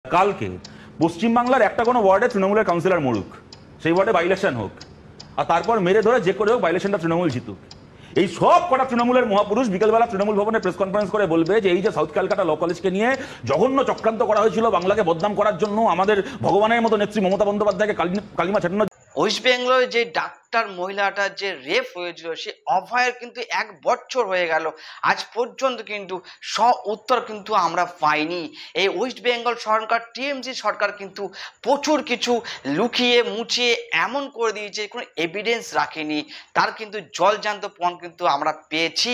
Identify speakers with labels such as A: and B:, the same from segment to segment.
A: কালকে পশ্চিমবাংলার একটা কোনো ওয়ার্ডে তৃণমূলের কাউন্সিলর মরুক, সেই ওয়ার্ডে বাই ইলেকশন হোক, আর তারপর মেরে ধরে যে করে হোক বাই ইলেকশনটা তৃণমূল জিতুক। এই সব কটা তৃণমূলের মহাপুরুষ বিকেলবেলা তৃণমূল ভবনে প্রেস কনফারেন্স করে বলবে যে এই যে সাউথ ক্যালকাটা ল কলেজকে নিয়ে জঘন্য চক্রান্ত করা হয়েছিল বাংলাকে বদনাম করার জন্য, আমাদের ভগবানের মতো নেত্রী মমতা বন্দ্যোপাধ্যায়কে কালিমা ছাড়ানো।
B: ওয়েস্ট বেঙ্গলের যে ডাক্তার মহিলাটা যে রেপ হয়েছিল সে অভয়ের কিন্তু 1 বছর হয়ে গেল, আজ পর্যন্ত কিন্তু উত্তর কিন্তু আমরা পাইনি। এই ওয়েস্ট বেঙ্গল সরকার, টিএমসি সরকার কিন্তু প্রচুর কিছু লুকিয়ে মুছিয়ে এমন করে দিয়েছে, কোনো এভিডেন্স রাখেনি। তার কিন্তু জলজান্ত প্রমাণ কিন্তু আমরা পেয়েছি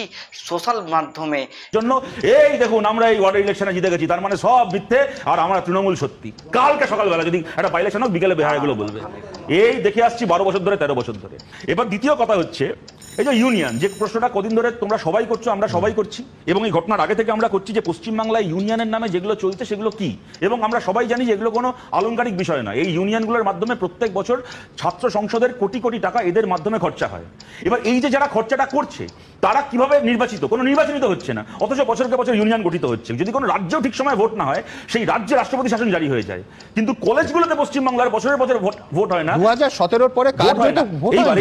B: সোশ্যাল মাধ্যমে।
A: জন্য এই দেখুন আমরা এই ওয়ার্ড ইলেকশনে জিতে গেছি, তার মানে সব মিথ্যে আর আমরা তৃণমূল সত্যি। কালকে সকালবেলা যদি একটা বাই ইলেকশন হোক, বিকেলে বেহারাগুলো বলবে। এই দেখে আসছি 12 বছর ধরে, 13 বছর ধরে। এবার দ্বিতীয় কথা হচ্ছে এই যে ইউনিয়ন, যে প্রশ্নটা কদিন ধরে তোমরা সবাই করছো, আমরা সবাই করছি, এবং এই ঘটনার আগে থেকে আমরা করছি যে পশ্চিমবাংলায় ইউনিয়নের নামে যেগুলো চলছে সেগুলো কি, এবং আমরা সবাই জানি যে এগুলো কোনো আলংকারিক বিষয় না। এই ইউনিয়নগুলোর মাধ্যমে প্রত্যেক বছর ছাত্র সংসদের কোটি কোটি টাকা এদের মাধ্যমে খরচা হয়। এবার এই যে যারা খরচাটা করছে তারা কিভাবে নির্বাচিত? কোনো নির্বাচনই তো হচ্ছে না, অথচ বছরকে বছর ইউনিয়ন গঠিত হচ্ছে। যদি কোনো রাজ্যেও ঠিক সময় ভোট না হয়, সেই রাজ্যে রাষ্ট্রপতি শাসন জারি হয়ে যায়, কিন্তু কলেজগুলোতে পশ্চিমবাংলার বছরের বছর ভোট হয় না।
C: 2017 পরে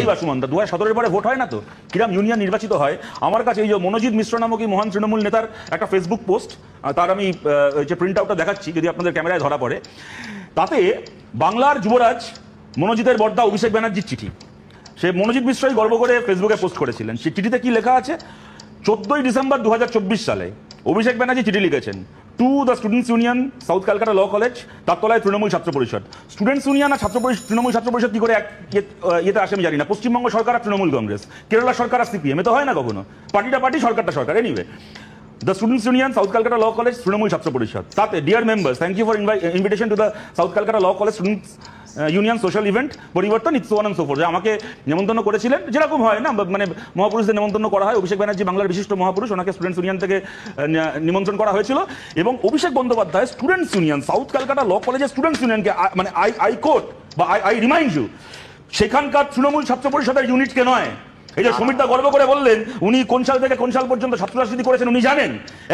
A: এইবার সুমনদা 2017 পরে ভোট হয় না তো কিরম ইউনিয়ন নির্বাচিত হয়। আমার কাছে এই যে মনোজিৎ মিশ্র নামক এই মহান তৃণমূল নেতার একটা ফেসবুক পোস্ট, তার আমি যে প্রিন্ট আউটটা দেখাচ্ছি, যদি আপনাদের ক্যামেরায় ধরা পড়ে, তাতে বাংলার যুবরাজ মনোজিতের বড়দা অভিষেক ব্যানার্জির চিঠি, সে মনোজিৎ মিশ্রই গর্ব করে ফেসবুকে পোস্ট করেছিলেন। সেই চিঠিতে কি লেখা আছে? 14ই ডিসেম্বর 2024 সালে অভিষেক ব্যানার্জি চিঠি লিখেছেন to the students union South Calcutta law College, তার তলায় তৃণমূল ছাত্র পরিষদ। স্টুডেন্টস ইউনিয়ন আর তৃণমূল ছাত্র পরিষদ কি করে ইয়েতে আসে আমি জানি না। পশ্চিমবঙ্গ সরকার আর তৃণমূল কংগ্রেস, কেরালা সরকার আর সিপিএম, এ তো হয় না কখনো। পার্টিটা পার্টি, সরকারটা সরকার। Anyway, the students union South Calcutta law college Trinamool Chhatra Parishad, তাতে dear members, thank you for invitation to the South Calcutta law college students union social event Paribartan it's one and so forth. আমাকে নেমন্তন্ন করেছিলেন, যেরকম হয় না, মানে মহাপুরুষদের নেমন্তন্ন করা হয়। অভিষেক ব্যানার্জি বাংলার বিশিষ্ট মহাপুরুষ, ওনাকে স্টুডেন্টস ইউনিয়ন থেকে নিমন্ত্রণ করা হয়েছিল, এবং Abhishek Bandyopadhyay students union South Calcutta law কলেজের স্টুডেন্টস ইউনিয়নকে, মানে আই কোট বা আই রিমাইন্ড ইউ, সেখানকার তৃণমূল ছাত্র পরিষদের ইউনিটকে নয়। এই যে সমীরদা গর্ব করে বললেন উনি কোন সাল থেকে কোন সাল পর্যন্ত ছাত্র রাজনীতি করেছেন উনি জানেন।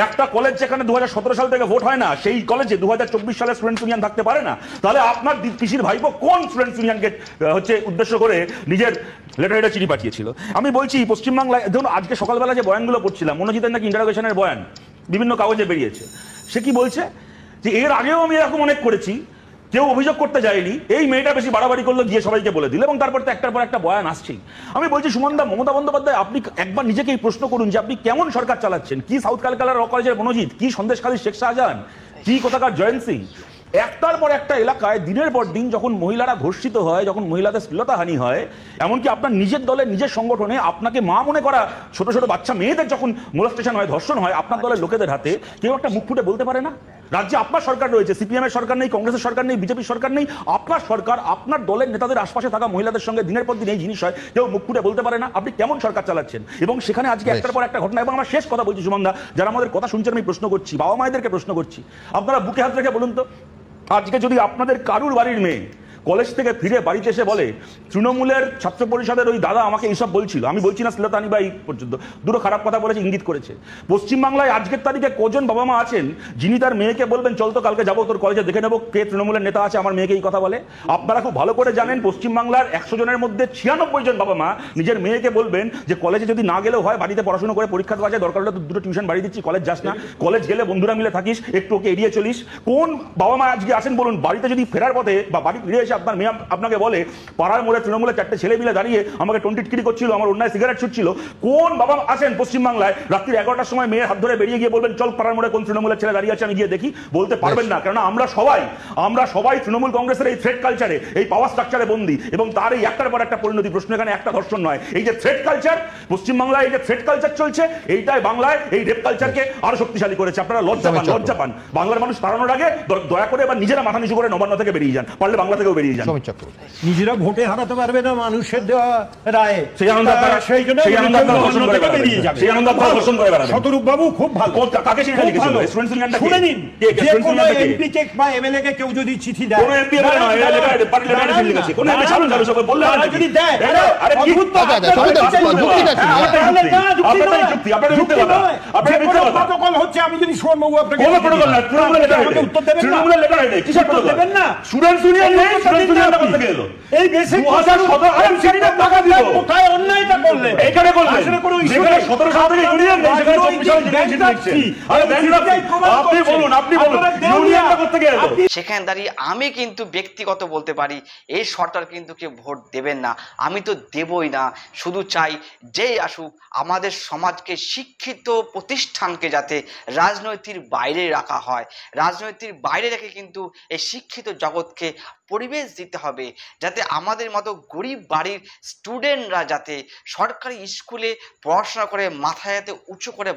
A: একটা কলেজ যেখানে 2017 সাল থেকে ভোট হয় না, সেই কলেজে 2024 সালে স্টুডেন্টস ইউনিয়ন থাকতে পারে না। তাহলে আপনার পিসির ভাইপো কোন স্টুডেন্টস ইউনিয়নকে হচ্ছে উদ্দেশ্য করে নিজের লেটার হেডে চিঠি পাঠিয়েছিল? আমি বলছি পশ্চিমবাংলায় ধরুন আজকে সকালবেলা যে বয়ানগুলো পড়ছিলাম, মনোজিতের নাকি ইন্টারোগেশনের বয়ান বিভিন্ন কাগজে বেরিয়েছে, সে কি বলছে যে এর আগেও আমি এরকম অনেক করেছি, কেউ অভিযোগ করতে যায়নি, এই মেয়েটা বেশি বাড়াবাড়ি করলো, গিয়ে সবাইকে বলে দিল, এবং তারপর তো একটার পর একটা বয়ান আসছেই। আমি বলছি সুমনদা, মমতা বন্দ্যোপাধ্যায়, আপনি একবার নিজেকেই প্রশ্ন করুন যে আপনি কেমন সরকার চালাচ্ছেন। কি সাউথ ক্যালকাটা ল কলেজের মনোজিৎ, কি সন্দেশখালীর শেখ শাহজাহান, কি কোথাকার জয়ন্ত সিং। একটার পর একটা এলাকায় দিনের পর দিন যখন মহিলারা ধর্ষিত হয়, যখন মহিলাদের শ্লীলতাহানি হয়, এমনকি আপনার নিজের দলের নিজের সংগঠনে আপনাকে মা মনে করা ছোট ছোট বাচ্চা মেয়েদের যখন মোলেস্টেশন হয়, ধর্ষণ হয় আপনার দলের লোকেদের হাতে, কেউ একটা মুখ ফুটে বলতে পারে না? রাজ্যে আপনার সরকার রয়েছে, সিপিএম এর সরকার নেই, কংগ্রেসের সরকার নেই, বিজেপির সরকার নেই, আপনার সরকার, আপনার দলের নেতাদের আশপাশে থাকা মহিলাদের সঙ্গে দিনের পর দিন এই জিনিস হয়, কেউ মুখ ফুটে বলতে পারে না? আপনি কেমন সরকার চালাচ্ছেন? এবং সেখানে আজকে একটার পর একটা ঘটনা। এবং আমার শেষ কথা বলছি সুমনদা, যারা আমাদের কথা শুনছেন, আমি প্রশ্ন করছি, বাবা মায়েদেরকে প্রশ্ন করছি, আপনারা বুকে হাত রেখে বলুন তো, আজকে যদি আপনাদের কারুর বাড়ির মেয়ে কলেজ থেকে ফিরে বাড়িতে এসে বলে তৃণমূলের ছাত্র পরিষদের ওই দাদা আমাকে এইসব বলছিল, আমি বলছি না শ্লীলতাহানি বা এই পর্যন্ত, দুটো খারাপ কথা বলেছে, ইঙ্গিত করেছে, পশ্চিমবাংলায় আজকের তারিখে কজন বাবা মা আছেন যিনি তার মেয়েকে বলবেন চল তো কালকে যাবো তোর কলেজে দেখে নেবো কে তৃণমূলের নেতা আছে, আমার মেয়েকে এই কথা বলে? আপনারা খুব ভালো করে জানেন পশ্চিমবাংলার 100 জনের মধ্যে 96 জন বাবা মা নিজের মেয়েকে বলবেন যে কলেজে যদি না গেলেও হয়, বাড়িতে পড়াশোনা করে পরীক্ষা দেওয়া যায়, দরকার হলে তো দুটো টিউশন বাড়িয়ে দিচ্ছি, কলেজ যাস না, কলেজ গেলে বন্ধুরা মিলে থাকিস, একটু ওকে এড়িয়ে চলিস। কোন বাবা মা আজকে আছেন বলুন, বাড়িতে যদি ফেরার পথে বা বাড়ি ফিরে এসে আপনার মেয়ে আপনাকে বলে পাড়ার মোড়ে তৃণমূলের 4টে ছেলে মিলে দাঁড়িয়ে আমাকে টন্টিটকিরি করছিল, আমার অন্যায় সিগারেট ছুটছিল, কোন বাবা আছেন পশ্চিমবাংলায় রাত্রি 11টার সময় মেয়ের হাত ধরে বেরিয়ে গিয়ে বলবেন চল পাড়ার মোড়ে কোন তৃণমূলের ছেলে দাঁড়িয়ে আছে আমি গিয়ে দেখি? বলতে পারবেন না, কারণ আমরা সবাই তৃণমূল কংগ্রেসের এই থ্রেড কালচারে, এই পাওয়ার স্ট্রাকচারে বন্দী, এবং তার এই একটার পর একটা পরিণতি। প্রশ্ন এখানে একটা ধর্ষণ নয়, এই যে থ্রেড কালচার পশ্চিমবাংলায়, এই যে থ্রেড কালচার চলছে, এইটাই বাংলায় এই রেপ কালচারকে আরো শক্তিশালী করেছে। আপনারা লজ্জা পান। বাংলার মানুষ তাড়ানোর আগে দয়া করে এবার নিজেরা মাথা নিচু করে নবান্ন থেকে বেরিয়ে যান, পারলে বাংলা থেকেও বেরিয়ে বেরিয়ে যান।
C: সমীর চক্রবর্তী।
D: নিজেরা ভোটে হারাতে পারবে না মানুষের দেওয়া রায়ে,
A: সেই আনন্দ আপনারা
D: সেই জন্য
A: সেই আনন্দ আপনারা ঘোষণা করে বেড়াবেন।
D: বেরিয়ে যাবে।
A: সেই আনন্দ আপনারা ঘোষণা করে বেড়াবেন।
D: শতরূপ বাবু খুব ভালো।
A: কাকে সেটা
D: খুব
A: লিখেছিল?
D: ভালো।
A: স্টুডেন্টস ইউনিয়নটা কে?
D: শুনে নিন,
A: কে?
D: যে
A: স্টুডেন্টস
D: কোনো
A: ইউনিয়নটা কে?
D: এমপি কে বা এমএলএ কে কেউ যদি চিঠি দেয়,
A: কোন এমপি এমএলএ নয়, এটা লেখা আছে, পার্টি লেটারে চিঠি লিখেছে। কোন এমপি ছাড়ুন ছাড়ুন, সব বললে হবে নাকি?
D: যদি দেয়,
A: আরে কি?
D: অদ্ভুত তো,
C: আচ্ছা, আচ্ছা,
D: আপনার
C: সমিত দা,
D: যুক্তি
C: যুক্তিটা কি?
D: নয়।
A: আপনার
D: না, যুক্তি
A: আপনার
D: নয়।
A: যুক্তি, আপনার
D: যুক্তি
A: মিথ্যে কথা।
D: নয়।
A: আপনার
D: যে
A: মিথ্যে
D: কোনো
A: কথা।
D: প্রটোকল হচ্ছে, আমি যদি সুমনবাবু আপনাকে
A: কোন প্রটোকল না, তৃণমূলের লেটার
D: আমাকে
A: হেডে।
D: উত্তর দেবেন না?
A: তৃণমূলের লেটার হেডে কিসের
D: উত্তর
A: প্রটোকল?
D: দেবেন না?
A: স্টুডেন্টস ইউনিয়ন নেই, স্টুডেন্টস ইউনিয়নটা কোথা থেকে এলো?
D: এই বেসিক
A: 2017 আরে সিটিটা টাকা দিল।
D: কোথায় অন্যায়টা করলে?
A: এখানে করলেন।
D: আসলে কোনো issue
A: যেখানে
D: নেই।
A: 17 সাল থেকে ইউনিয়ন নেই, সেখানে 24 সালে জেনারেল চিঠি লিখছেন। আরে ব্যাংকরাপসি, আপনি বলুন, আপনি বলুন, ইউনিয়নটা কোথা থেকে এলো?
B: সেখানে দাঁড়িয়ে আমি কিন্তু ব্যক্তিগত বলতে পারি, এই সরকার কিন্তু কেউ ভোট দেবেন না, আমি তো দেবই না। শুধু চাই যেই আসুক, আমাদের সমাজকে শিক্ষিত প্রতিষ্ঠানকে যাতে রাজনৈতিক বাইরে রাখা হয়, রাজনৈতিক বাইরে রেখে কিন্তু এই শিক্ষিত জগৎকে পরিবেশ দিতে হবে, যাতে আমাদের মতো গরিব বাড়ির স্টুডেন্টরা যাতে সরকারি স্কুলে পড়াশোনা করে মাথায় যাতে উঁচু করে